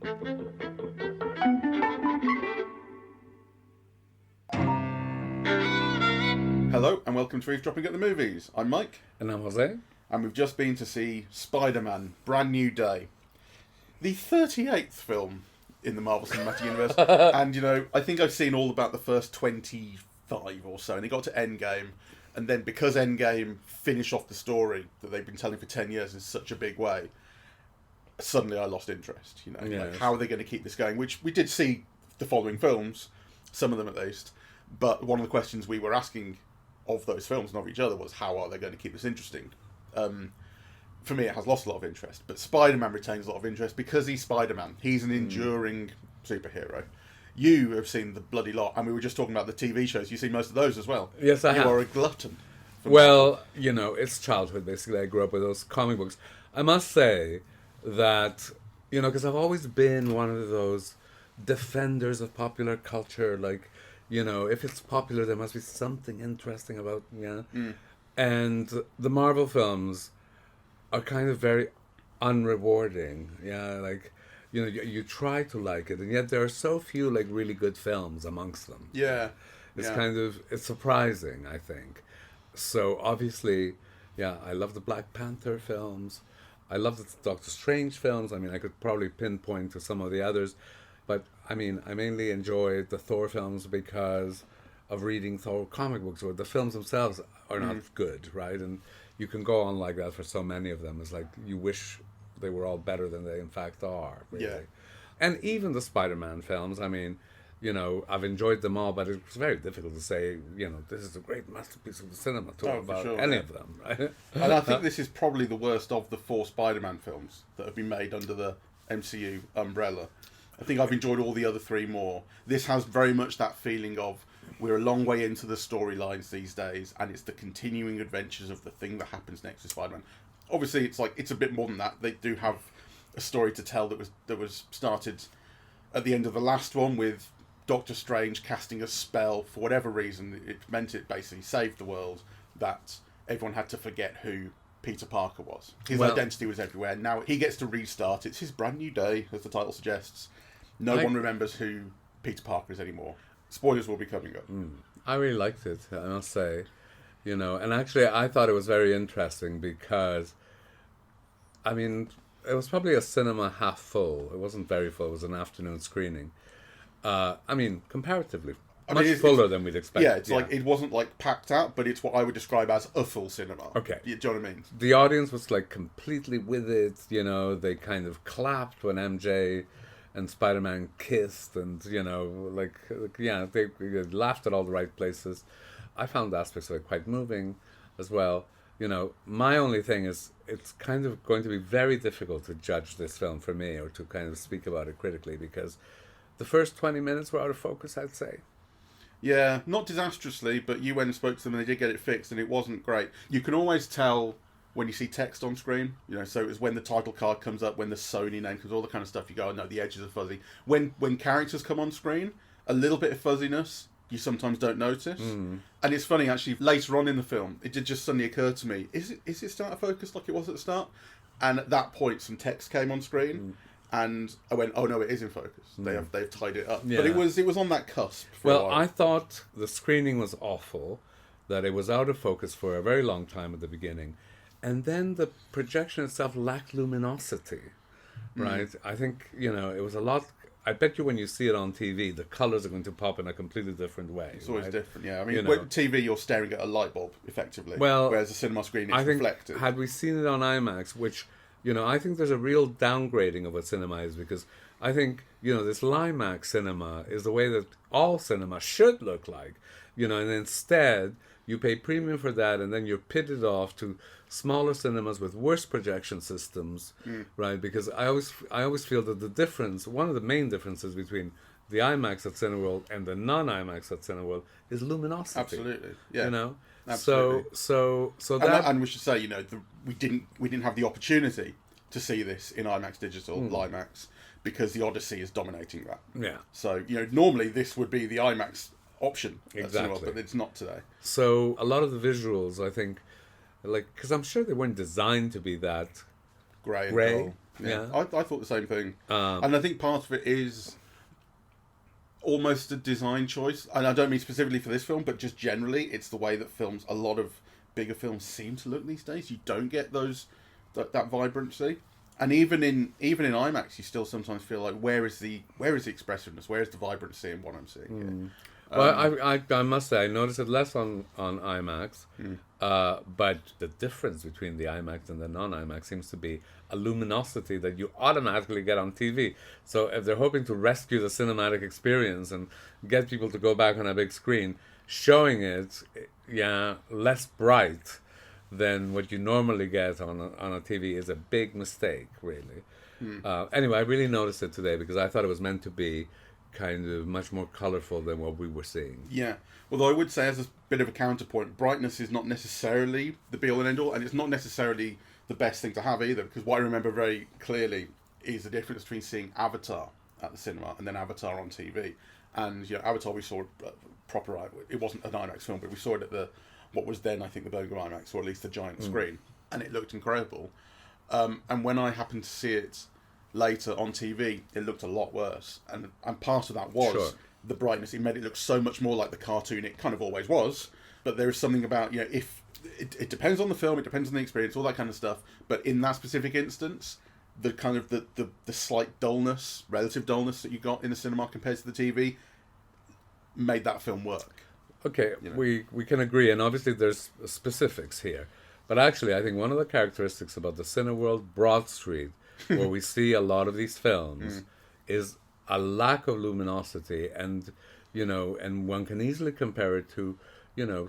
Hello and welcome to Eavesdropping at the Movies. I'm Mike. And I'm Jose. And we've just been to see Spider-Man, Brand New Day. The 38th film in the Marvel Cinematic Universe. And, you know, I think I've seen all about the first 25 or so. And it got to Endgame. And then because Endgame finished off the story that they've been telling for 10 years in such a big way, suddenly I lost interest. You know, like, how are they going to keep this going? Which we did see the following films, some of them at least. But one of the questions we were asking of those films and of each other was, how are they going to keep this interesting? For me, it has lost a lot of interest. But Spider-Man retains a lot of interest because he's Spider-Man. He's an enduring superhero. You have seen the bloody lot, and we were just talking about the TV shows. You've seen most of those as well. Yes, I have. You are a glutton. Well, you know, it's childhood, basically. I grew up with those comic books. I must say that, you know, because I've always been one of those defenders of popular culture, like, you know, if it's popular, there must be something interesting about, And the Marvel films are kind of very unrewarding. Like, you know, you try to like it, and yet there are so few, like, really good films amongst them. It's surprising, I think. So, obviously, I love the Black Panther films. I love the Doctor Strange films. I mean, I could probably pinpoint to some of the others. But, I mean, I mainly enjoyed the Thor films because of reading Thor comic books, where the films themselves are not good, right? And you can go on like that for so many of them. It's like you wish they were all better than they in fact are, really. Yeah. And even the Spider-Man films, I mean, you know, I've enjoyed them all, but it's very difficult to say, you know, this is a great masterpiece of the cinema about any of them, right? And I think this is probably the worst of the 4 Spider-Man films that have been made under the MCU umbrella. I think I've enjoyed all the other 3 more. This has very much that feeling of we're a long way into the storylines these days, and it's the continuing adventures of the thing that happens next to Spider-Man. Obviously, it's a bit more than that. They do have a story to tell that was started at the end of the last one with Doctor Strange casting a spell for whatever reason. It meant it basically saved the world, that everyone had to forget who Peter Parker was. His identity was everywhere. Now he gets to restart. It's his brand new day, as the title suggests. No one remembers who Peter Parker is anymore. Spoilers will be coming up. I really liked it, I must say. You know, and actually I thought it was very interesting because, I mean, it was probably a cinema half full. It wasn't very full. It was an afternoon screening. I mean, comparatively. Much fuller than we'd expect. Yeah, it's like, it wasn't like packed out, but it's what I would describe as a full cinema. Okay. Do you know what I mean? The audience was like completely with it, you know, they kind of clapped when MJ and Spider-Man kissed, and, you know, they laughed at all the right places. I found aspects of it quite moving as well. You know, my only thing is it's kind of going to be very difficult to judge this film for me, or to kind of speak about it critically, because the first 20 minutes were out of focus, I'd say. Yeah, not disastrously, but you went and spoke to them and they did get it fixed, and it wasn't great. You can always tell when you see text on screen, you know, so it was when the title card comes up, when the Sony name comes, all the kind of stuff, you go, oh no, the edges are fuzzy. When characters come on screen, a little bit of fuzziness you sometimes don't notice. And it's funny, actually, later on in the film, it did just suddenly occur to me, is it still out of focus like it was at the start? And at that point, some text came on screen, and I went, oh no, it is in focus. They've tied it up. Yeah. But it was on that cusp for a while. I thought the screening was awful, that it was out of focus for a very long time at the beginning. And then the projection itself lacked luminosity, right? I think, you know, it was a lot. I bet you when you see it on TV, the colours are going to pop in a completely different way. It's always different, yeah. I mean, with TV, you're staring at a light bulb, effectively. Well, whereas a cinema screen, it's reflected. Had we seen it on IMAX, which, you know, I think there's a real downgrading of what cinema is, because I think, you know, this Limax cinema is the way that all cinema should look like, you know, and instead you pay premium for that, and then you're pitted off to smaller cinemas with worse projection systems, right? Because I always feel that the difference, one of the main differences between the IMAX at Cineworld and the non-IMAX at Cineworld is luminosity. Absolutely, yeah. You know, absolutely. So that, and we should say, you know, we didn't have the opportunity to see this in IMAX Digital, Limax, because the Odyssey is dominating that. Yeah. So, you know, normally this would be the IMAX option, exactly, but it's not today. So a lot of the visuals, I think, like, because I'm sure they weren't designed to be that grey. Yeah. I thought the same thing. And I think part of it is almost a design choice. And I don't mean specifically for this film, but just generally, it's the way that a lot of bigger films seem to look these days. You don't get that vibrancy. And even in IMAX, you still sometimes feel like, where is the expressiveness? Where is the vibrancy in what I'm seeing here? Well, I must say, I noticed it less on IMAX, but the difference between the IMAX and the non-IMAX seems to be a luminosity that you automatically get on TV. So if they're hoping to rescue the cinematic experience and get people to go back on a big screen, showing it, less bright than what you normally get on a TV is a big mistake, really. Anyway, I really noticed it today because I thought it was meant to be kind of much more colourful than what we were seeing. Yeah. Although I would say, as a bit of a counterpoint, brightness is not necessarily the be-all and end-all, and it's not necessarily the best thing to have either, because what I remember very clearly is the difference between seeing Avatar at the cinema and then Avatar on TV. And, Avatar we saw proper... It wasn't an IMAX film, but we saw it at what was then, I think, the Birmingham IMAX, or at least the giant screen, and it looked incredible. And when I happened to see it later on TV, it looked a lot worse, and part of that was the brightness. It made it look so much more like the cartoon it kind of always was. But there is something about, if it depends on the film, it depends on the experience, all that kind of stuff. But in that specific instance, the kind of the slight dullness, relative dullness that you got in the cinema compared to the TV made that film work. Okay, we can agree, and obviously there's specifics here. But actually, I think one of the characteristics about the Cineworld Broad Street, where we see a lot of these films, is a lack of luminosity, and and one can easily compare it to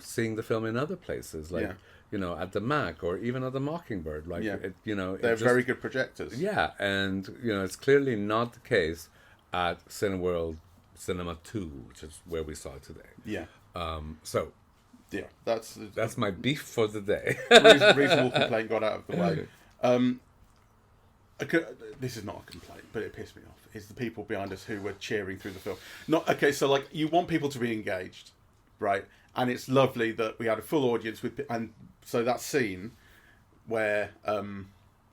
seeing the film in other places, like at the Mac or even at the Mockingbird. Like they're very good projectors. Yeah, and it's clearly not the case at Cineworld Cinema 2, which is where we saw it today. Yeah. So. Yeah, that's my beef for the day. Reasonable complaint got out of the way. This is not a complaint, but it pissed me off. Is the people behind us who were cheering through the film? So like, you want people to be engaged, right? And it's lovely that we had a full audience and so that scene where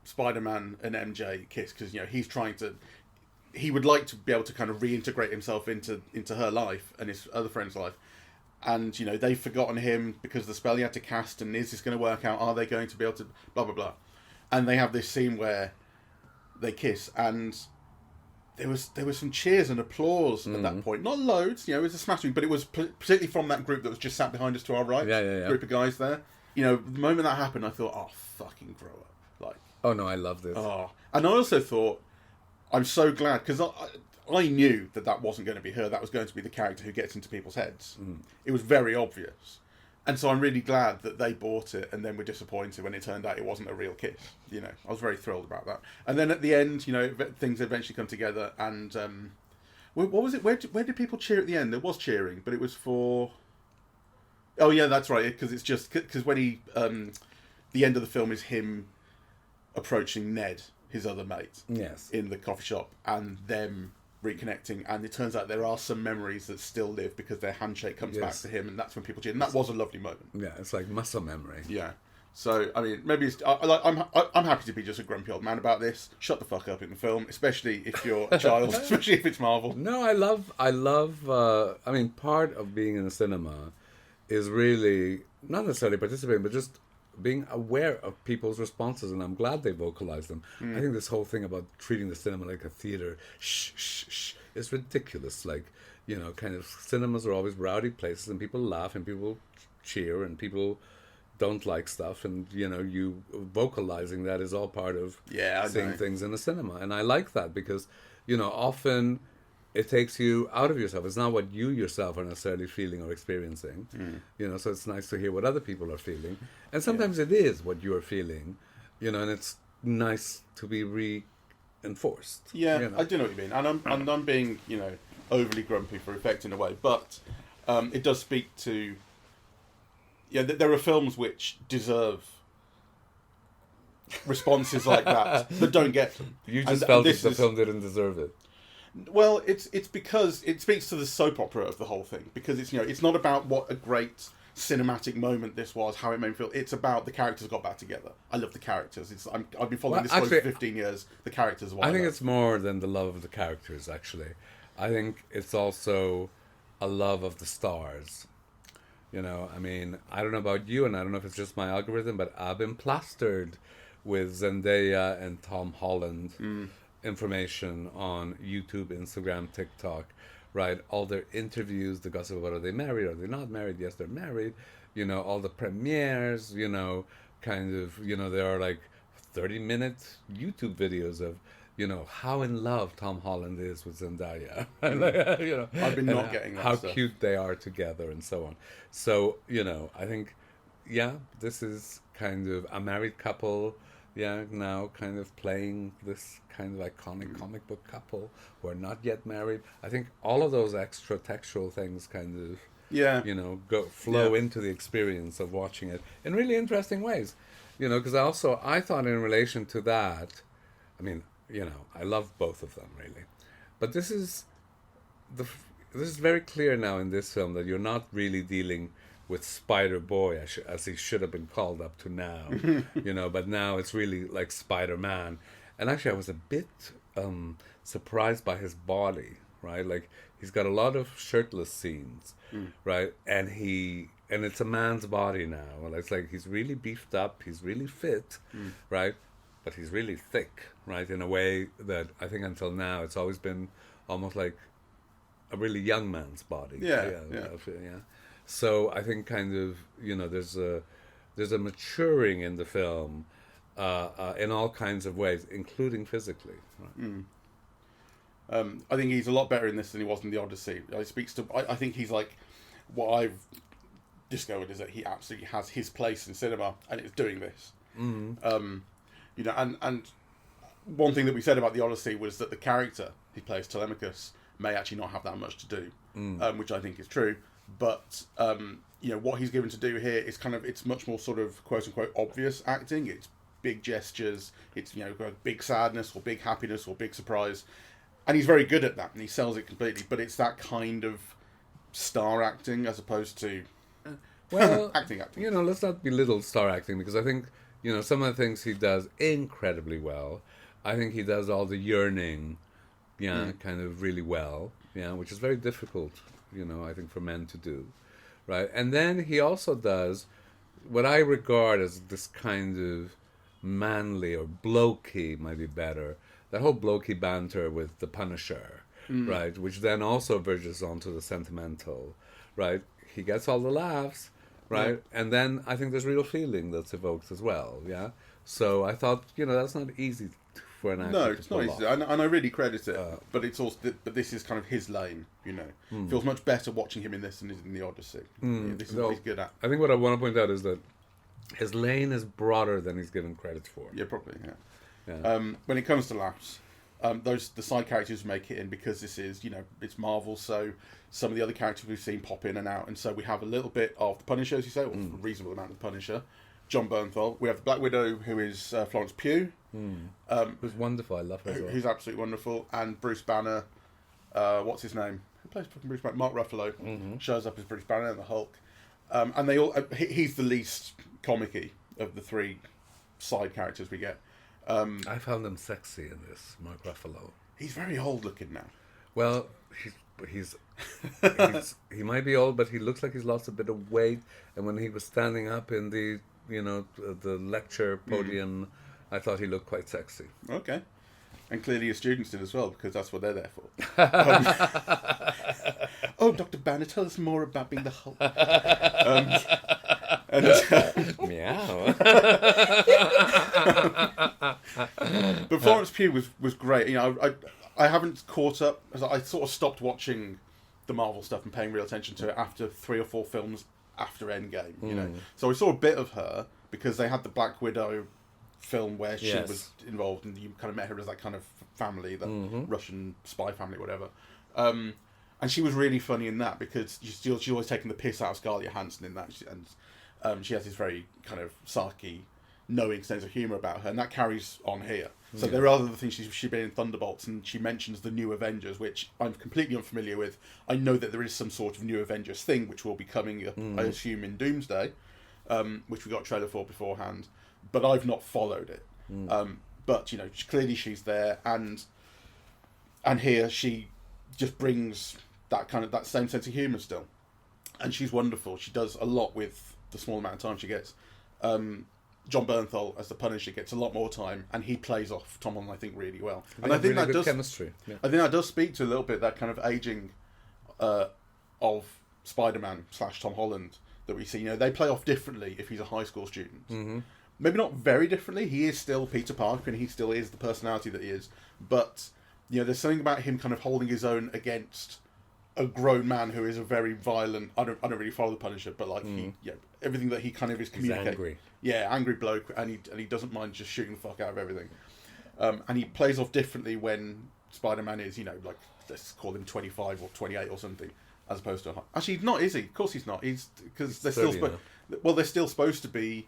Spider-Man and MJ kiss, because he would like to be able to kind of reintegrate himself into her life and his other friend's life. And, they've forgotten him because of the spell he had to cast, and is this going to work out? Are they going to be able to... Blah, blah, blah. And they have this scene where they kiss, and there was some cheers and applause at that point. Not loads, it was a smattering, but it was particularly from that group that was just sat behind us to our right. Yeah. Group of guys there. The moment that happened, I thought, oh, fucking grow up. Like, oh, no, I love this. Oh. And I also thought, I'm so glad, because I knew that wasn't going to be her. That was going to be the character who gets into people's heads. It was very obvious. And so I'm really glad that they bought it and then were disappointed when it turned out it wasn't a real kiss. I was very thrilled about that. And then at the end, things eventually come together. And what was it? Where did people cheer at the end? There was cheering, but it was for... Oh, yeah, that's right. Because it's just... Because when he... the end of the film is him approaching Ned, his other mate. Yes. In the coffee shop, and them reconnecting, and it turns out there are some memories that still live because their handshake comes back to him, and that's when people cheer, and that was a lovely moment. Yeah, it's like muscle memory. Yeah. So I mean, maybe I'm happy to be just a grumpy old man about this. Shut the fuck up in the film, especially if you're a child, especially if it's Marvel. No, I love. I mean, part of being in the cinema is really not necessarily participating, but just being aware of people's responses, and I'm glad they vocalize them. I think this whole thing about treating the cinema like a theater, is ridiculous. Like, kind of cinemas are always rowdy places, and people laugh, and people cheer, and people don't like stuff, and you vocalizing that is all part of seeing things in the cinema, and I like that because often it takes you out of yourself. It's not what you yourself are necessarily feeling or experiencing. So it's nice to hear what other people are feeling. And sometimes it is what you're feeling, and it's nice to be reinforced. Yeah, I do know what you mean. And I'm being, overly grumpy for effect in a way. But it does speak to... Yeah, there are films which deserve responses like that don't get them. You just felt that the film didn't deserve it. Well, it's because it speaks to the soap opera of the whole thing, because it's it's not about what a great cinematic moment this was, how it made me feel. It's about the characters got back together. I love the characters. I've been following this for 15 years. The characters are what I think it's more than the love of the characters, actually. I think it's also a love of the stars. You know, I mean, I don't know about you, and I don't know if it's just my algorithm, but I've been plastered with Zendaya and Tom Holland information on YouTube, Instagram, TikTok, right? All their interviews, the gossip about are they married, are they not married? Yes, they're married. You know, all the premieres, you know, kind of, you know, there are like 30-minute YouTube videos of, you know, how in love Tom Holland is with Zendaya. You know, I've been not getting that how stuff. cute they are together and so on. So, you know, I think, yeah, this is kind of a married couple, now kind of playing this kind of iconic comic book couple who are not yet married. I think all of those extra textual things kind of, you know, flow into the experience of watching it in really interesting ways. You know, because I thought in relation to that, I mean, you know, I love both of them really, but this is very clear now in this film that you're not really dealing with Spider Boy as he should have been called up to now, you know, but now it's really like Spider-Man. And actually, I was a bit surprised by his body, right? Like he's got a lot of shirtless scenes, right? And it's a man's body now. Well, it's like he's really beefed up, he's really fit, right? But he's really thick, right? In a way that I think until now it's always been almost like a really young man's body. Yeah. So I think kind of, you know, there's a maturing in the film in all kinds of ways, including physically. Right? I think he's a lot better in this than he was in the Odyssey. I think he's like, what I've discovered is that he absolutely has his place in cinema, and it's doing this. You know, and one thing that we said about the Odyssey was that the character he plays, Telemachus, may actually not have that much to do, which I think is true. But you know, what he's given to do here is it's much more sort of quote unquote obvious acting. It's big gestures. It's, you know, big sadness or big happiness or big surprise, and he's very good at that, and he sells it completely. But it's that kind of star acting as opposed to acting. You know, let's not belittle star acting, because I think, you know, some of the things he does incredibly well. I think he does all the yearning, kind of really well, which is very difficult, you know, I think for men to do, right? And then he also does what I regard as this kind of manly or blokey, might be better, that whole blokey banter with the Punisher, right? Which then also verges onto the sentimental, right? He gets all the laughs, right? Yeah. And then I think there's real feeling that's evoked as well, So I thought, you know, that's not easy for an actor to pull off. No, it's not easy, and I really credit it. But it's also, but this is kind of his lane, you know. Feels much better watching him in this than in the Odyssey. This is what he's good at. I think what I want to point out is that his lane is broader than he's given credit for. Yeah, probably. Yeah. When it comes to laughs, the side characters make it in, because this is, you know, it's Marvel, so some of the other characters we've seen pop in and out, and so we have a little bit of the Punisher, as you say, or a reasonable amount of the Punisher. John Bernthal. We have the Black Widow, who is Florence Pugh. Who's wonderful. I love her as well. Who's absolutely wonderful. And Bruce Banner, what's his name? Who plays fucking Bruce Banner? Mark Ruffalo shows up as Bruce Banner and the Hulk. And they all, he's the least comic-y of the three side characters we get. I found him sexy in this, Mark Ruffalo. He's very old looking now. Well, he might be old, but he looks like he's lost a bit of weight. And when he was standing up in the, you know, the lecture podium, I thought he looked quite sexy. Okay. And clearly your students did as well, because that's what they're there for. Oh, Dr. Banner, tell us more about being the Hulk. Meow. But Florence Pugh was great. You know, I haven't caught up. I sort of stopped watching the Marvel stuff and paying real attention to it after 3 or 4 films after Endgame. You know, so I saw a bit of her because they had the Black Widow film where she was involved, and you kind of met her as that kind of family, that Russian spy family, whatever. And she was really funny in that, because she's always taking the piss out of Scarlett Johansson in that, and she has this very kind of sarky knowing sense of humour about her, and that carries on here. So there are other things. She's been in Thunderbolts, and she mentions the New Avengers, which I'm completely unfamiliar with. I know that there is some sort of New Avengers thing, which will be coming up, I assume, in Doomsday, which we got a trailer for beforehand, but I've not followed it. But, you know, clearly she's there, and here she just brings that same sense of humour still. And she's wonderful. She does a lot with the small amount of time she gets. John Bernthal as the Punisher gets a lot more time, and he plays off Tom Holland, I think, really well. And I think really that does chemistry. Yeah. I think that does speak to a little bit that kind of aging of Spider-Man / Tom Holland that we see. You know, they play off differently if he's a high school student. Mm-hmm. Maybe not very differently. He is still Peter Parker, and he still is the personality that he is. But you know, there's something about him kind of holding his own against a grown man who is a very violent. I don't really follow the Punisher, but like everything that he kind of is communicating. He's angry. Yeah, angry bloke, and he doesn't mind just shooting the fuck out of everything. And he plays off differently when Spider-Man is, you know, like, let's call him 25 or 28 or something, as opposed to actually he's not, is he? Of course he's not. He's because they're still they're still supposed to be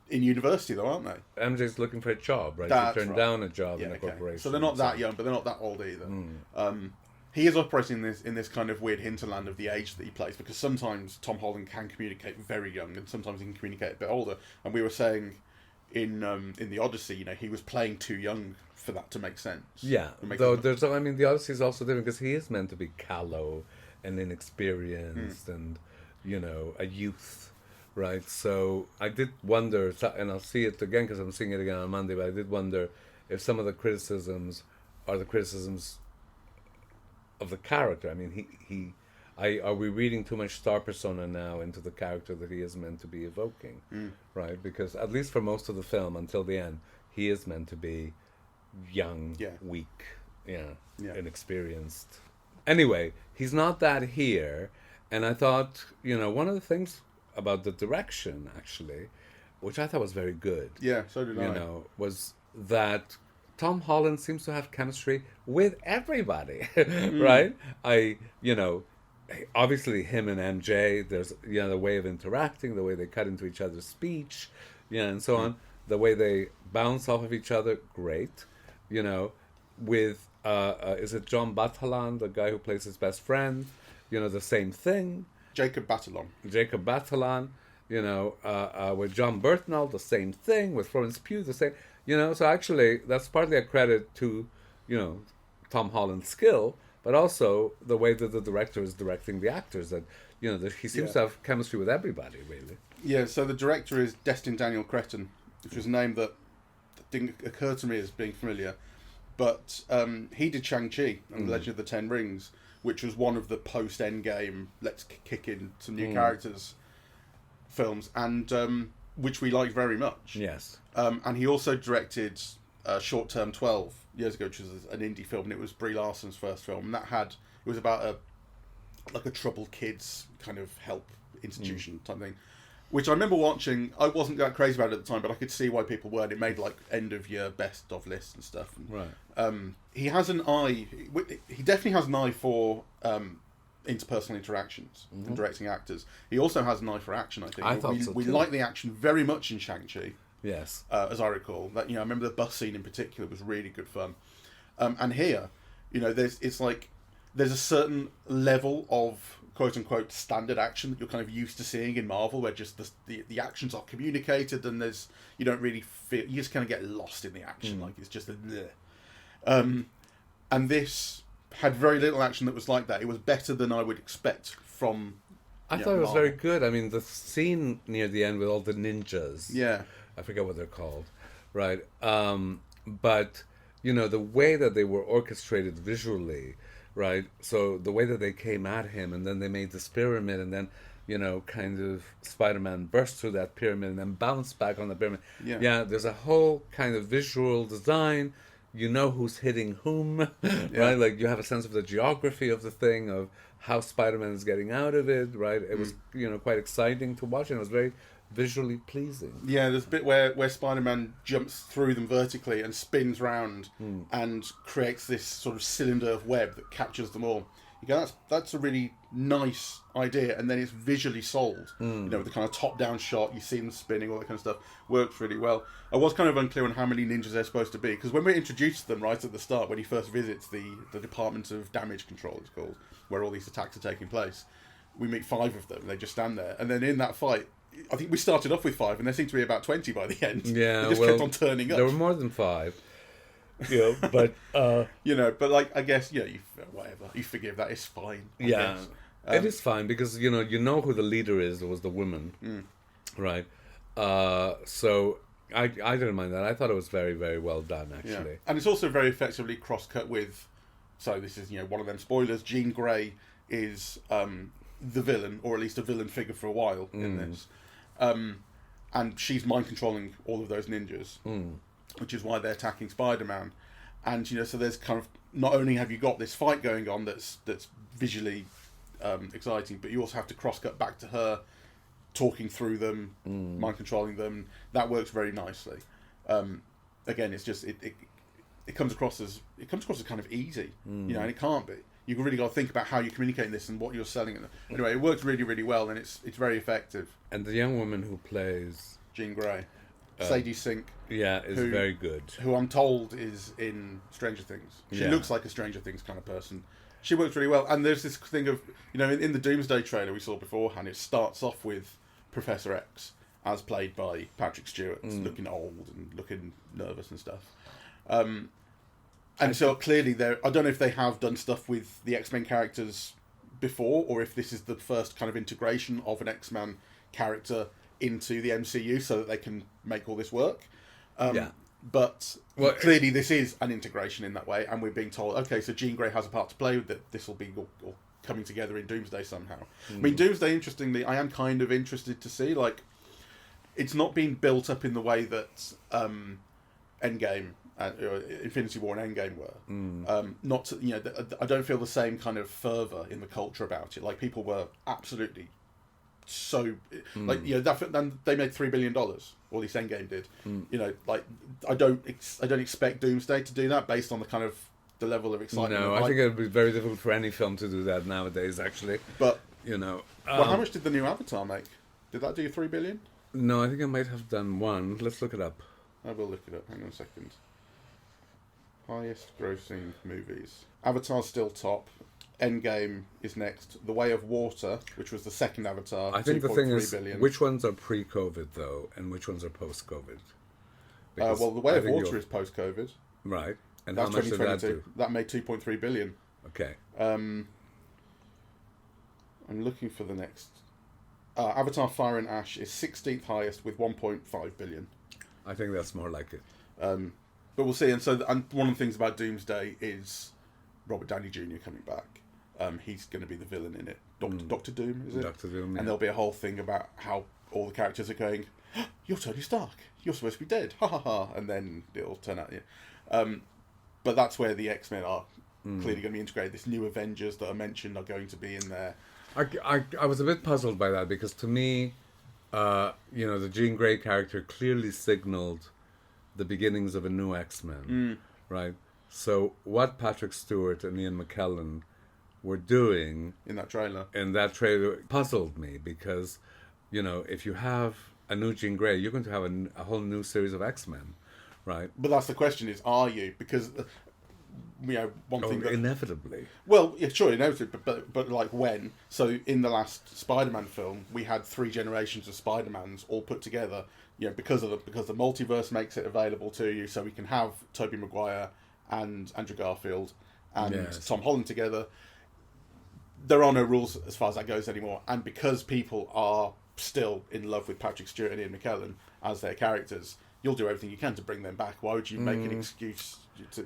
in university though, aren't they? MJ's looking for a job, right? She turned down a job in a corporation. So they're not that young, but they're not that old either. He is operating in this kind of weird hinterland of the age that he plays, because sometimes Tom Holland can communicate very young, and sometimes he can communicate a bit older. And we were saying in the Odyssey, you know, he was playing too young for that to make sense. Yeah, though the Odyssey is also different because he is meant to be callow and inexperienced and, you know, a youth, right? So I did wonder, and I'll see it again because I'm seeing it again on Monday, but I did wonder if some of the criticisms are the criticisms of the character. I mean, are we reading too much star persona now into the character that he is meant to be evoking, right? Because at least for most of the film, until the end, he is meant to be young, weak, inexperienced. Anyway, he's not that here, and I thought, you know, one of the things about the direction, actually, which I thought was very good. Yeah, so did I. You know, was that Tom Holland seems to have chemistry with everybody, right? Obviously him and MJ, there's, you know, the way of interacting, the way they cut into each other's speech, you know, and so on, the way they bounce off of each other, great, you know, with, is it John Batalon, the guy who plays his best friend, you know, the same thing. Jacob Batalon, you know, with John Bernthal, the same thing, with Florence Pugh, the same, you know, so actually that's partly a credit to, you know, Tom Holland's skill, but also the way that the director is directing the actors, that, you know, that he seems to have chemistry with everybody, really. Yeah, so the director is Destin Daniel Cretton, which was a name that didn't occur to me as being familiar, but he did Shang-Chi and The Legend of the Ten Rings, which was one of the post-Endgame, let's kick in some new characters films, and which we liked very much. Yes. And he also directed Short Term 12 years ago, which was an indie film, and it was Brie Larson's first film. And it was about a troubled kids kind of help institution type thing, which I remember watching. I wasn't that crazy about it at the time, but I could see why people were. It made like end of year best of lists and stuff. Right. He has an eye. He definitely has an eye for interpersonal interactions and directing actors. He also has an eye for action, I think. I thought so we too. like the action very much in Shang-Chi. Yes. As I recall. That, you know, I remember the bus scene in particular was really good fun. And here, you know, there's a certain level of quote unquote standard action that you're kind of used to seeing in Marvel, where just the actions are communicated, and you don't really feel, you just kind of get lost in the action, like it's just and this had very little action that was like that. It was better than I would expect from. I thought it was very good. I mean, the scene near the end with all the ninjas. Yeah. I forget what they're called, right? But you know, the way that they were orchestrated visually, right? So the way that they came at him, and then they made this pyramid, and then, you know, kind of Spider-Man burst through that pyramid and then bounced back on the pyramid. Yeah, there's a whole kind of visual design. You know who's hitting whom, right? Like, you have a sense of the geography of the thing, of how Spider-Man is getting out of it, right? It was, you know, quite exciting to watch, and it was very visually pleasing. Yeah, there's a bit where Spider-Man jumps through them vertically and spins round and creates this sort of cylinder of web that captures them all. you go, that's a really nice idea, and then it's visually sold. You know, with the kind of top-down shot, you see them spinning, all that kind of stuff, works really well. I was kind of unclear on how many ninjas they're supposed to be, because when we're introduced to them right at the start, when he first visits the Department of Damage Control, it's called, where all these attacks are taking place, we meet 5 of them, and they just stand there, and then in that fight, I think we started off with 5, and there seemed to be about 20 by the end. Yeah, they just kept on turning up. There were more than 5. Yeah, but you know, but like, I guess, you know, whatever, you forgive that, it's fine. I guess. It is fine because you know who the leader is. It was the woman, right? So I didn't mind that. I thought it was very, very well done, actually. Yeah. And it's also very effectively cross-cut with. So this is, you know, one of them spoilers. Jean Grey is the villain, or at least a villain figure for a while in this, and she's mind controlling all of those ninjas, which is why they're attacking Spider-Man. And you know, so there's kind of, not only have you got this fight going on that's visually exciting, but you also have to cross-cut back to her talking through them, mind controlling them. That works very nicely. Again, it's just it comes across as kind of easy, you know, and it can't be. You've really got to think about how you're communicating this and what you're selling. Anyway, it works really, really well, and it's very effective. And the young woman who plays Jean Grey, Sadie Sink, is very good. Who I'm told is in Stranger Things. She looks like a Stranger Things kind of person. She works really well. And there's this thing of, you know, in the Doomsday trailer we saw beforehand, it starts off with Professor X, as played by Patrick Stewart, looking old and looking nervous and stuff. And so clearly, I don't know if they have done stuff with the X-Men characters before, or if this is the first kind of integration of an X-Men character into the MCU so that they can make all this work. But clearly this is an integration in that way, and we're being told, okay, so Jean Grey has a part to play with that. This will be all coming together in Doomsday somehow. I mean, Doomsday, interestingly, I am kind of interested to see, like, it's not being built up in the way that Endgame, Infinity War and Endgame were. Not to, you know, I don't feel the same kind of fervour in the culture about it. Like, people were absolutely so, like, you know, then they made $3 billion, or at least Endgame did. You know, like, I don't expect Doomsday to do that based on the kind of the level of excitement. No, I think it would be very difficult for any film to do that nowadays, actually. But you know, well, how much did the new Avatar make? Did that do $3 billion? No, I think I might have done 1. Let's look it up. I will look it up. Hang on a second. Highest grossing movies. Avatar's still top. Endgame is next. The Way of Water, which was the second Avatar, I think the thing is, billion. Which ones are pre-COVID, though, and which ones are post-COVID? Well, The Way of Water is post-COVID. Right. And that's how much did that do? That made $2.3 billion. Okay. I'm looking for the next. Avatar Fire and Ash is 16th highest with 1.5 billion. I think that's more like it. But we'll see. And so, and one of the things about Doomsday is Robert Downey Jr. coming back. He's going to be the villain in it. Doctor Doom, is it? Doctor Doom, yeah. And there'll be a whole thing about how all the characters are going, "You're Tony Stark. You're supposed to be dead. Ha ha ha!" And then it'll turn out, but that's where the X-Men are clearly going to be integrated. This new Avengers that are mentioned are going to be in there. I was a bit puzzled by that because to me, you know, the Jean Grey character clearly signaled the beginnings of a new X-Men, right? So what Patrick Stewart and Ian McKellen were doing in that trailer puzzled me because, you know, if you have a new Jean Grey, you're going to have a whole new series of X-Men, right? But that's the question: is are you? Because you know, inevitably. Well, yeah, sure, inevitably, but like when? So in the last Spider-Man film, we had 3 generations of Spider-Mans all put together. You know, because the multiverse makes it available to you, so we can have Tobey Maguire and Andrew Garfield and Tom Holland together. There are no rules as far as that goes anymore, and because people are still in love with Patrick Stewart and Ian McKellen as their characters, you'll do everything you can to bring them back. Why would you make an excuse?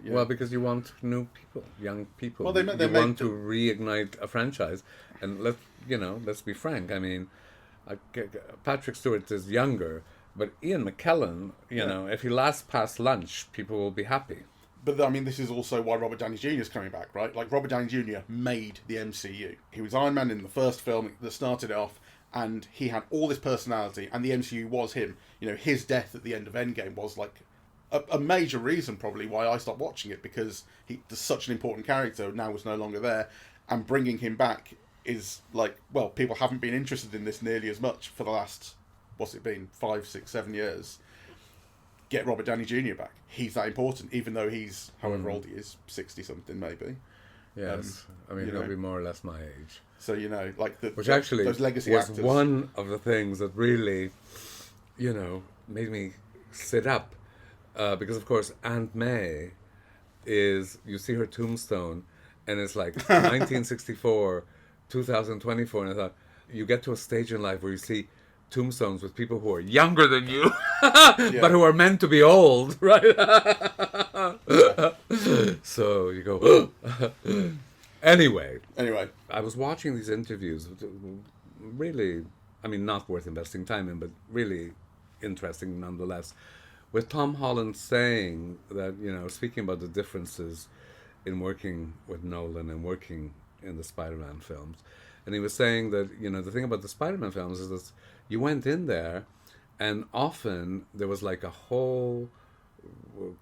Well, because you want new people, young people. Well, they want to reignite a franchise, and let's be frank. I mean, Patrick Stewart is younger, but Ian McKellen, you know, if he lasts past lunch, people will be happy. But I mean, this is also why Robert Downey Jr. is coming back, right? Like, Robert Downey Jr. made the MCU. He was Iron Man in the first film that started it off, and he had all this personality, and the MCU was him. You know, his death at the end of Endgame was like a major reason probably why I stopped watching it, because he's such an important character now was no longer there. and bringing him back is like, well, people haven't been interested in this nearly as much for the last, what's it been, 5, 6, 7 years. Get Robert Downey Jr. back. He's that important, even though he's, however old he is, 60-something maybe. Yes, I mean, he'll be more or less my age. So, like which actually those legacy was actors. One of the things that really, made me sit up. Because, of course, Aunt May is, you see her tombstone, and it's like 1964, 2024, and I thought, you get to a stage in life where you see tombstones with people who are younger than you, but who are meant to be old, right? So you go, Anyway, I was watching these interviews, really, I mean, not worth investing time in, but really interesting nonetheless, with Tom Holland saying that, speaking about the differences in working with Nolan and working in the Spider-Man films. And he was saying that, the thing about the Spider-Man films is that you went in there and often there was like a whole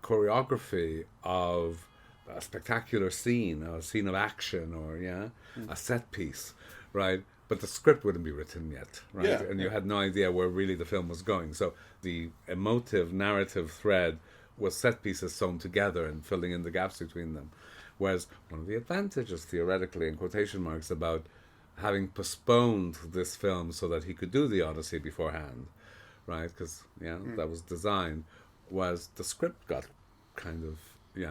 choreography of a spectacular scene, a scene of action, or a set piece, right? But the script wouldn't be written yet, right? Yeah, and you had no idea where really the film was going. So the emotive narrative thread was set pieces sewn together and filling in the gaps between them. Whereas one of the advantages, theoretically, in quotation marks, about having postponed this film so that he could do the Odyssey beforehand, right? Because, that was designed, was the script got kind of,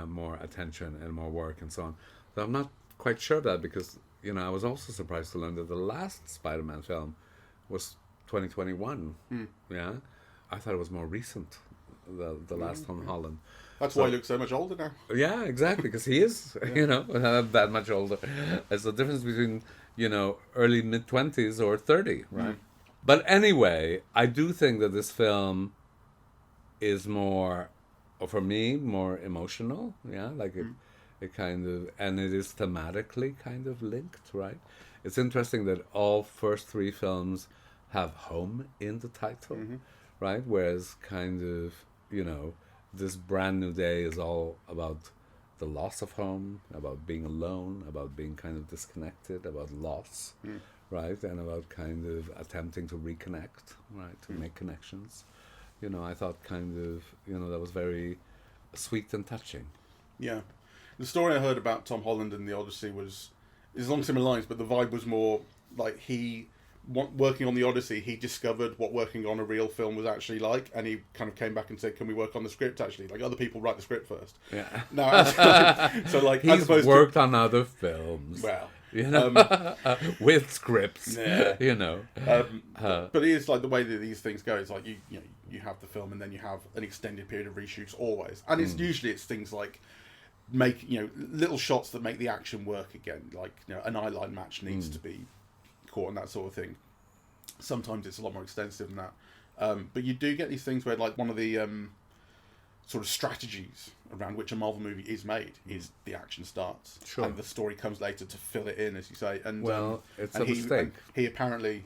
more attention and more work and so on. So I'm not quite sure of that because, I was also surprised to learn that the last Spider-Man film was 2021. Yeah, I thought it was more recent, the last Tom Holland. That's why he looks so much older now. Yeah, exactly, because he is, that much older. It's the difference between, early mid-20s or 30, right? But anyway, I do think that this film is more, for me, more emotional. Yeah, like it kind of, and it is thematically kind of linked, right? It's interesting that all first three films have home in the title, right? Whereas kind of, this brand new day is all about the loss of home, about being alone, about being kind of disconnected, about loss, right? And about kind of attempting to reconnect, right? To make connections. I thought kind of, that was very sweet and touching. Yeah. The story I heard about Tom Holland and the Odyssey is along similar lines, but the vibe was more like working on the Odyssey, he discovered what working on a real film was actually like, and he kind of came back and said, "Can we work on the script?" Actually, like other people write the script first. Yeah. No, so like he's worked on other films. Well, with scripts. Yeah. But it is like the way that these things go. It's like you have the film and then you have an extended period of reshoots always, and it's usually things like make little shots that make the action work again, like an eyeline match needs to be caught and that sort of thing. Sometimes it's a lot more extensive than that, but you do get these things where, like, one of the sort of strategies around which a Marvel movie is made is the action starts, and the story comes later to fill it in, as you say. And it's a mistake. He apparently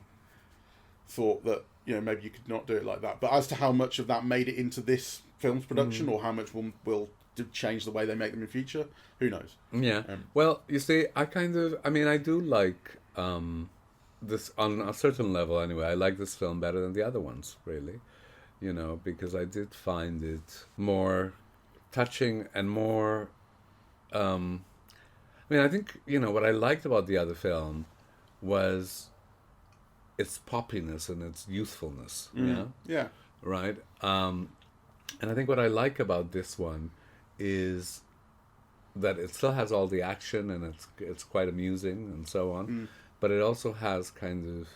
thought that maybe you could not do it like that. But as to how much of that made it into this film's production, or how much will change the way they make them in future, who knows? Yeah. Well, you see, I do like this on a certain level. Anyway, I like this film better than the other ones, really. Because I did find it more touching and more. I think what I liked about the other film was its poppiness and its youthfulness. Yeah. Right. And I think what I like about this one is that it still has all the action and it's quite amusing and so on, but it also has kind of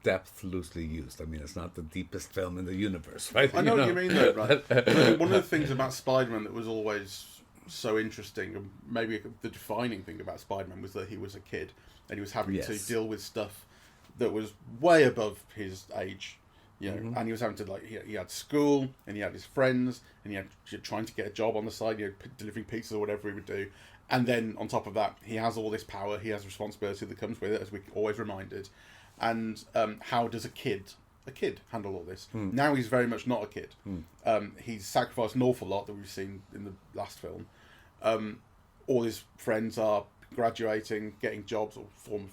depth loosely used. I mean, it's not the deepest film in the universe, right? I know what you mean, though, right? I mean, one of the things about Spider-Man that was always so interesting, and maybe the defining thing about Spider-Man, was that he was a kid and he was having to deal with stuff that was way above his age. And he was having to, like, he had school, and he had his friends, and he had trying to get a job on the side, delivering pizzas or whatever he would do. And then on top of that, he has all this power, he has responsibility that comes with it, as we're always reminded. And how does a kid handle all this? Now he's very much not a kid. He's sacrificed an awful lot that we've seen in the last film. All his friends are graduating, getting jobs, or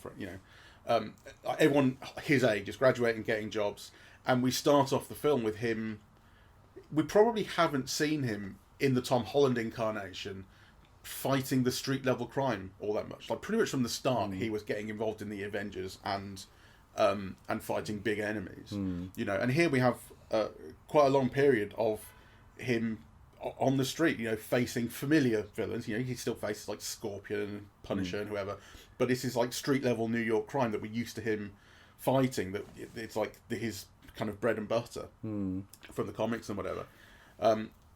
everyone his age is graduating, getting jobs, and we start off the film with him. We probably haven't seen him in the Tom Holland incarnation fighting the street level crime all that much. Like pretty much from the start, he was getting involved in the Avengers and fighting big enemies. And here we have quite a long period of him on the street, facing familiar villains. He still faces like Scorpion and Punisher and whoever, but this is like street level New York crime that we're used to him fighting. That it's like his kind of bread and butter from the comics and whatever.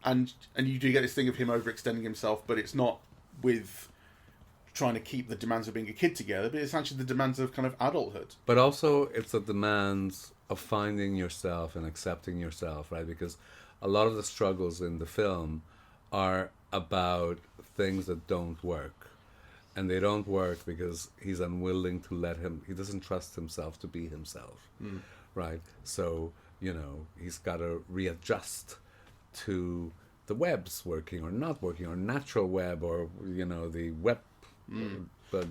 And you do get this thing of him overextending himself, but it's not with trying to keep the demands of being a kid together, but it's actually the demands of kind of adulthood. But also it's the demands of finding yourself and accepting yourself, right? Because a lot of the struggles in the film are about things that don't work. And they don't work because he's unwilling to he doesn't trust himself to be himself, right? So, he's got to readjust to the web's working or not working, or natural web, or, the web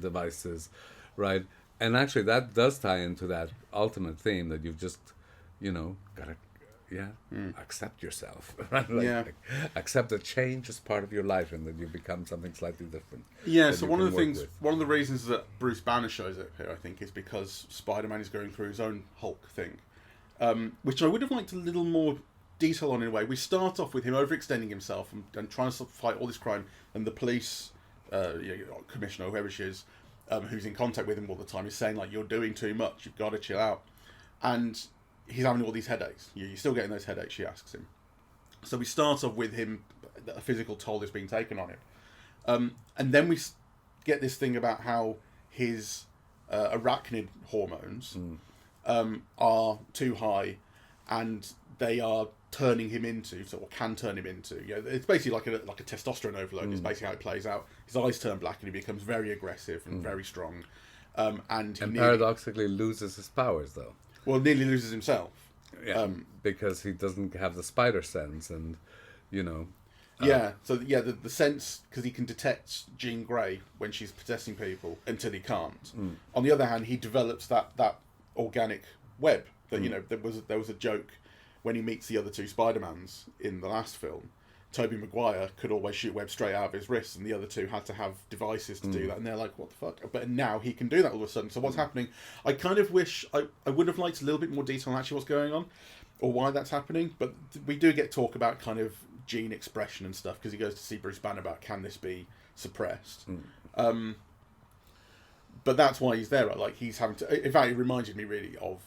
devices, right? And actually that does tie into that ultimate theme that you've just, got to accept yourself, right? Accept that change is part of your life and that you become something slightly different. Yeah, so one of the reasons that Bruce Banner shows up here, I think, is because Spider-Man is going through his own Hulk thing, which I would have liked a little more detail on in a way. We start off with him overextending himself and trying to fight all this crime, and the police commissioner, whoever she is, who's in contact with him all the time, is saying, like, you're doing too much, you've got to chill out. And he's having all these headaches. You're still getting those headaches, she asks him. So we start off with him, a physical toll is being taken on him. And then we get this thing about how his arachnid hormones are too high, and they are turning him into, or can turn him into, it's basically like a testosterone overload. Is basically how it plays out. His eyes turn black and he becomes very aggressive and very strong. And paradoxically loses his powers, though. Well, nearly loses himself. Yeah, because he doesn't have the spider sense, and the sense, because he can detect Jean Grey when she's possessing people until he can't. On the other hand, he develops that organic web that there was a joke when he meets the other two Spider-Mans in the last film. Tobey Maguire could always shoot web straight out of his wrists, and the other two had to have devices to do that, and they're like, what the fuck? But now he can do that all of a sudden. So what's happening? I kind of wish I would have liked a little bit more detail on actually what's going on, or why that's happening, but we do get talk about kind of gene expression and stuff, because he goes to see Bruce Banner about, can this be suppressed? But that's why he's there, right? Like, he's having to... In fact, it reminded me really of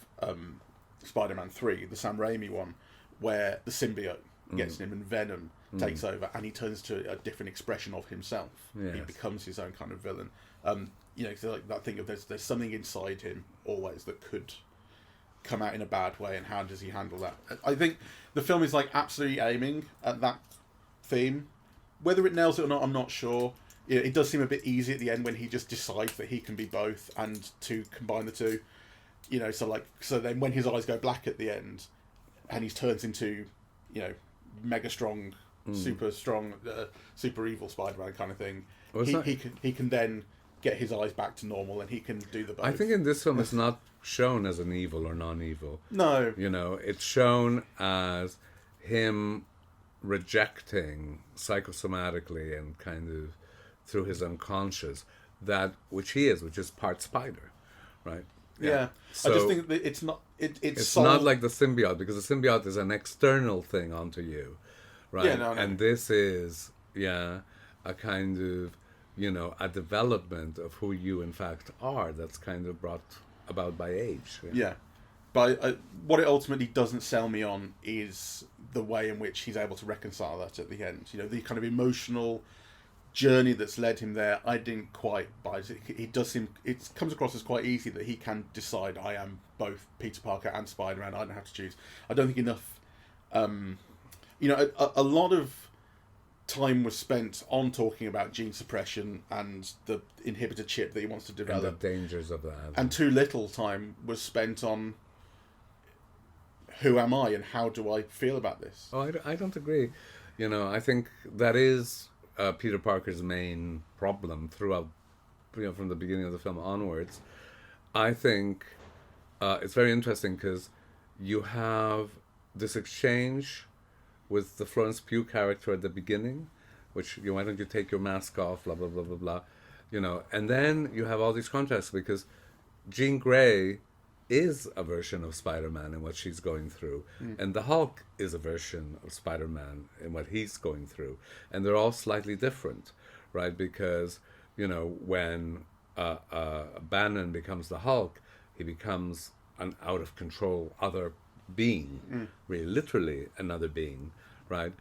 Spider-Man 3, the Sam Raimi one, where the symbiote gets him and Venom takes over, and he turns to a different expression of himself. Yes. He becomes his own kind of villain. So like that thing of there's something inside him always that could come out in a bad way, and how does he handle that? I think the film is like absolutely aiming at that theme. Whether it nails it or not, I'm not sure. It does seem a bit easy at the end when he just decides that he can be both, and to combine the two. So then when his eyes go black at the end, and he turns into, mega strong, super strong, super evil Spider-Man kind of thing, he can then get his eyes back to normal, and he can do the both. I think in this film it's not shown as an evil or non-evil. No. It's shown as him rejecting psychosomatically and kind of through his unconscious that which is part spider, right? Yeah. So I just think that it's not... It's not like the symbiote, because the symbiote is an external thing onto you, right? Yeah, no. And this is, a kind of, a development of who you in fact are that's kind of brought about by age. Yeah. But what it ultimately doesn't sell me on is the way in which he's able to reconcile that at the end. The kind of emotional journey that's led him there, I didn't quite buy it. It comes across as quite easy that he can decide, I am both Peter Parker and Spider-Man, I don't have to choose. I don't think enough a lot of time was spent on talking about gene suppression and the inhibitor chip that he wants to develop, and the dangers of that, and too little time was spent on who am I and how do I feel about this. I don't agree. I think that is Peter Parker's main problem throughout from the beginning of the film onwards, I think it's very interesting because you have this exchange with the Florence Pugh character at the beginning, which, why don't you take your mask off, blah, blah, blah, blah, blah, and then you have all these contrasts because Jean Grey is a version of Spider-Man in what she's going through, and the Hulk is a version of Spider-Man in what he's going through, and they're all slightly different, right? Because when Bannon becomes the Hulk, he becomes an out of control other being, really literally another being, right?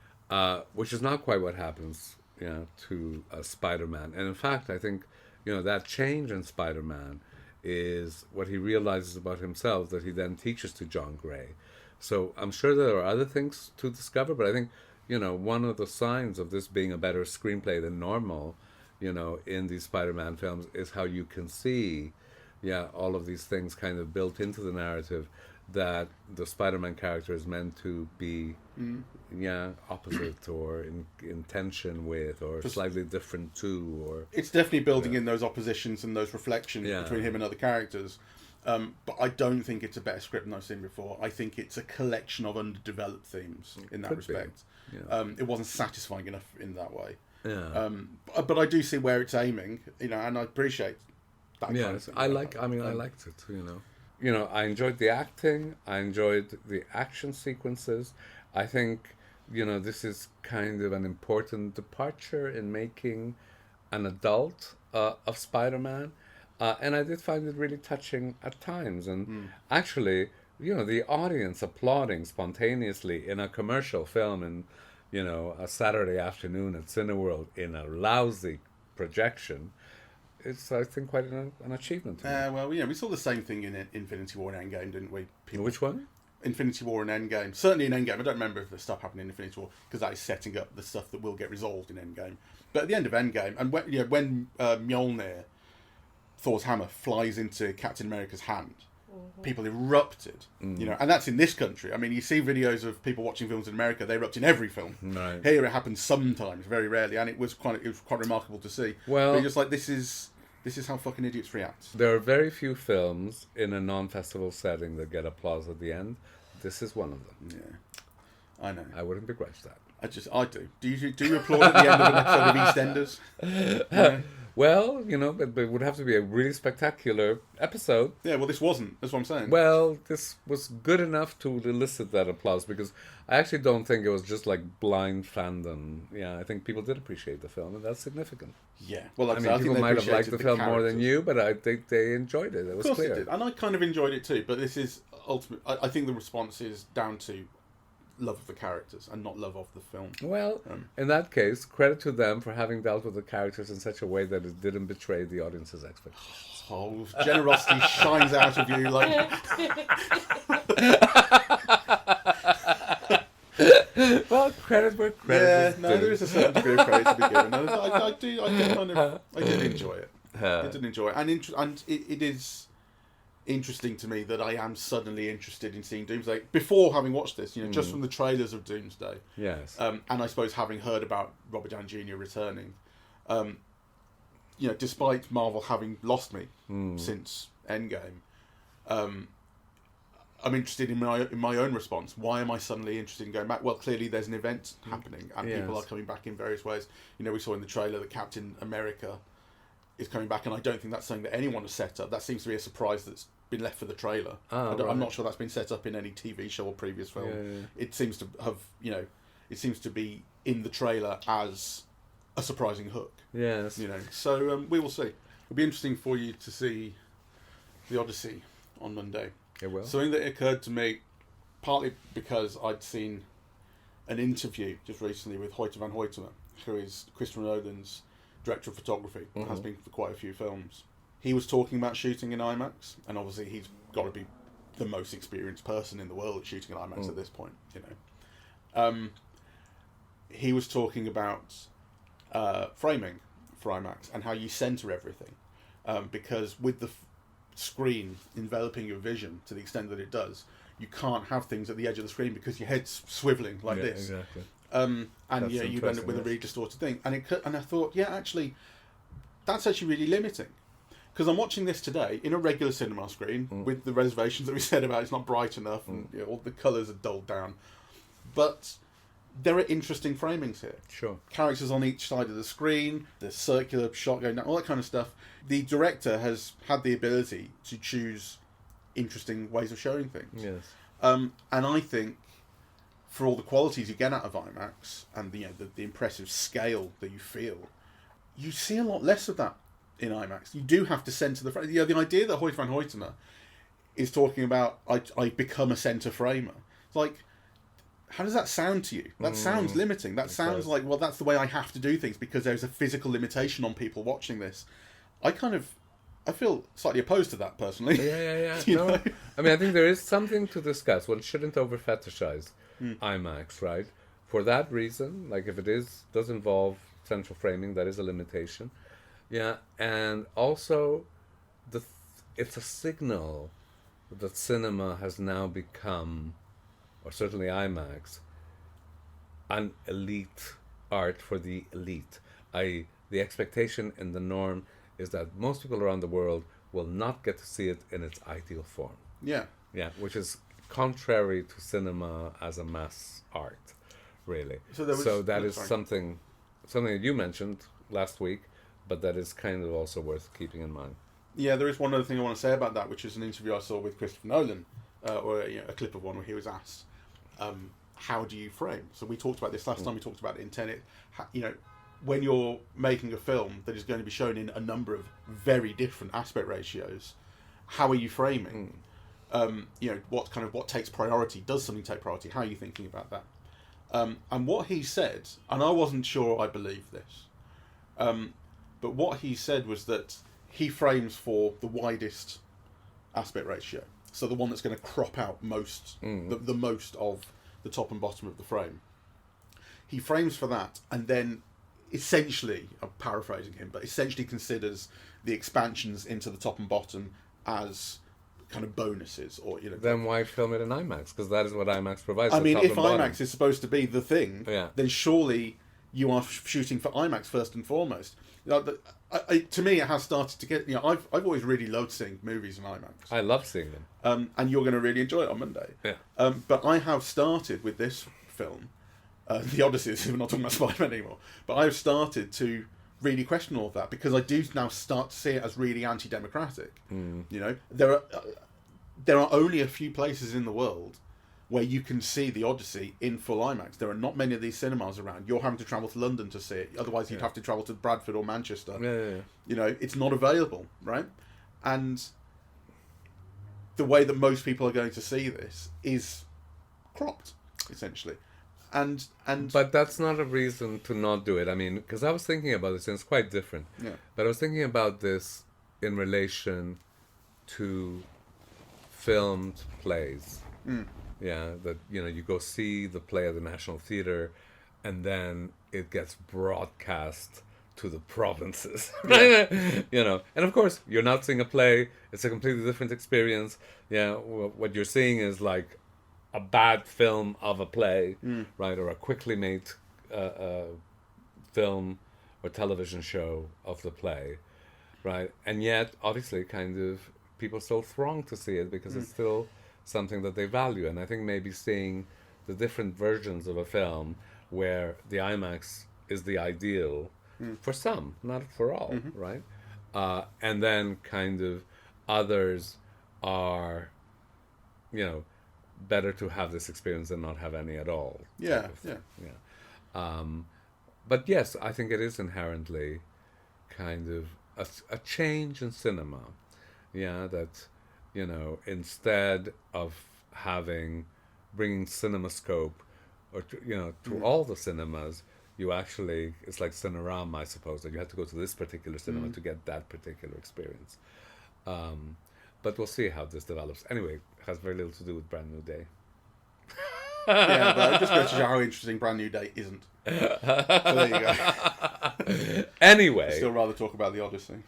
Which is not quite what happens, to Spider-Man, and in fact, I think that change in Spider-Man is what he realizes about himself that he then teaches to John Gray. So I'm sure there are other things to discover, but I think, one of the signs of this being a better screenplay than normal, in these Spider-Man films is how you can see, all of these things kind of built into the narrative that the Spider-Man character is meant to be, opposite or in tension with or slightly different to, or it's definitely building in those oppositions and those reflections between him and other characters. But I don't think it's a better script than I've seen before. I think it's a collection of underdeveloped themes in that respect. It wasn't satisfying enough in that way. But I do see where it's aiming, and I appreciate that. Yes, kind of thing. I liked it. I enjoyed the acting. I enjoyed the action sequences. I think this is kind of an important departure in making an adult of Spider-Man, and I did find it really touching at times. And actually, the audience applauding spontaneously in a commercial film in a Saturday afternoon at Cineworld in a lousy projection, it's, I think, quite an achievement. Well, we saw the same thing in Infinity War and Endgame, didn't we? Which one? Infinity War and Endgame. Certainly in Endgame. I don't remember if the stuff happened in Infinity War because that is setting up the stuff that will get resolved in Endgame. But at the end of Endgame, and when Mjolnir, Thor's hammer, flies into Captain America's hand, people erupted. And that's in this country. I mean, you see videos of people watching films in America; they erupt in every film. Right. Here it happens sometimes, very rarely, and it was quite remarkable to see. Well, but you're just like, this is how fucking idiots react. There are very few films in a non-festival setting that get applause at the end. This is one of them. Yeah, I know. I wouldn't begrudge that. I do. Do you applaud at the end of an episode of EastEnders? Yeah. Well, but it would have to be a really spectacular episode. Yeah, well, this wasn't. That's what I'm saying. Well, this was good enough to elicit that applause because I actually don't think it was just like blind fandom. Yeah, I think people did appreciate the film, and that's significant. Yeah. Well, I mean, people might have liked the film more than you, but I think they enjoyed it. It was clear. Of course they did. And I kind of enjoyed it too, but this is ultimate. I think the response is down to love of the characters and not love of the film. Well, in that case, credit to them for having dealt with the characters in such a way that it didn't betray the audience's expectations. Oh, generosity shines out of you like. Well, credit where credit is due. There is a certain degree of credit to be given. I did enjoy it. I did enjoy it, and it is interesting to me that I am suddenly interested in seeing Doomsday before having watched this, just from the trailers of Doomsday. Yes. And I suppose having heard about Robert Downey Jr. returning, despite Marvel having lost me since Endgame, I'm interested in my own response. Why am I suddenly interested in going back? Well, clearly there's an event happening, and people are coming back in various ways. We saw in the trailer that Captain America is coming back, and I don't think that's something that anyone has set up. That seems to be a surprise that's been left for the trailer. I'm not sure that's been set up in any TV show or previous film. Yeah. It seems to have, it seems to be in the trailer as a surprising hook. Yes. So we will see. It'll be interesting for you to see the Odyssey on Monday. It will. Something that occurred to me, partly because I'd seen an interview just recently with Hoyte van Hoytema, who is Christopher Nolan's director of photography, and has been for quite a few films. He was talking about shooting in IMAX, and obviously he's got to be the most experienced person in the world at shooting in IMAX at this point. He was talking about framing for IMAX and how you center everything, because with the screen enveloping your vision to the extent that it does, you can't have things at the edge of the screen because your head's swiveling like this. Exactly. And you end up with a really distorted thing. And I thought, actually, that's actually really limiting. Because I'm watching this today in a regular cinema screen with the reservations that we said about it's not bright enough and all the colours are dulled down. But there are interesting framings here. Sure. Characters on each side of the screen, the circular shot going down, all that kind of stuff. The director has had the ability to choose interesting ways of showing things. Yes. And I think for all the qualities you get out of IMAX and the impressive scale that you feel, you see a lot less of that in IMAX. You do have to centre the frame. The idea that Hoyt van Hoytema is talking about, I become a centre framer. It's like, how does that sound to you? That sounds limiting. That sounds like, well, that's the way I have to do things because there's a physical limitation on people watching this. I feel slightly opposed to that, personally. Yeah. You know? I mean, I think there is something to discuss. One shouldn't over-fetishize IMAX, right? For that reason, like if it does involve central framing, that is a limitation. Yeah, and also, it's a signal that cinema has now become, or certainly IMAX, an elite art for the elite. The expectation and the norm is that most people around the world will not get to see it in its ideal form. Yeah. Yeah, which is contrary to cinema as a mass art, really. So that is something that you mentioned last week, but that is kind of also worth keeping in mind. Yeah, there is one other thing I want to say about that, which is an interview I saw with Christopher Nolan, or a clip of one where he was asked, how do you frame? So we talked about this last time, we talked about it in Tenet. When you're making a film that is going to be shown in a number of very different aspect ratios, how are you framing? What takes priority? Does something take priority? How are you thinking about that? And what he said, and I wasn't sure I believed this, but what he said was that he frames for the widest aspect ratio. So the one that's going to crop out most, the most of the top and bottom of the frame. He frames for that, and then essentially, I'm paraphrasing him, but essentially considers the expansions into the top and bottom as kind of bonuses, or Then why film it in IMAX? Because that is what IMAX provides. I mean, if IMAX is supposed to be the thing, then surely you are shooting for IMAX first and foremost. To me, it has started to get. I've always really loved seeing movies in IMAX. I love seeing them. And you're going to really enjoy it on Monday. Yeah. But I have started with this film, The Odyssey. We're not talking about Spider-Man anymore. But I've started to really question all of that because I do now start to see it as really anti-democratic. There are only a few places in the world where you can see The Odyssey in full IMAX. There are not many of these cinemas around. You're having to travel to London to see it. Otherwise, you'd have to travel to Bradford or Manchester. Yeah. It's not available, right? And the way that most people are going to see this is cropped, essentially. But that's not a reason to not do it. I mean, because I was thinking about this, and it's quite different. Yeah. But I was thinking about this in relation to filmed plays. Yeah, that you go see the play at the National Theatre, and then it gets broadcast to the provinces, right? And of course you're not seeing a play; it's a completely different experience. Yeah, what you're seeing is like a bad film of a play, right, or a quickly made film or television show of the play, right? And yet, obviously, kind of people still throng to see it because it's still something that they value. And I think maybe seeing the different versions of a film where the IMAX is the ideal for some, not for all, right? And then kind of others are, better to have this experience than not have any at all. Yeah. But yes, I think it is inherently kind of a change in cinema. Yeah, that, instead of bringing CinemaScope or to all the cinemas, you actually, it's like Cinerama, I suppose, that you have to go to this particular cinema to get that particular experience. But we'll see how this develops. Anyway, it has very little to do with Brand New Day. Yeah, but it just goes to show how interesting Brand New Day isn't. So there you go. Anyway. I'd still rather talk about The Odyssey.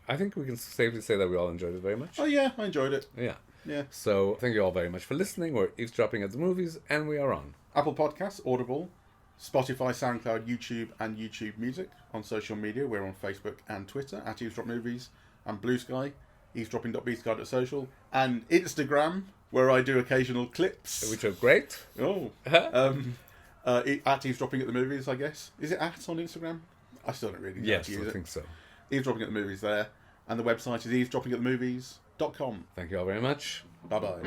I think we can safely say that we all enjoyed it very much. Oh yeah, I enjoyed it. Yeah. So thank you all very much for listening. We're eavesdropping at the movies, and we are on Apple Podcasts, Audible, Spotify, SoundCloud, YouTube, and YouTube Music. On social media, we're on Facebook and Twitter at Eavesdrop Movies, and Blue Sky, eavesdropping.bsky.social, and Instagram, where I do occasional clips. Which are great. Oh. At Eavesdropping at the Movies, I guess. Is it at on Instagram? I still don't really know how Yes, to use I it. think so. Eavesdropping at the Movies there. And the website is eavesdroppingatthemovies.com. Thank you all very much. Bye-bye.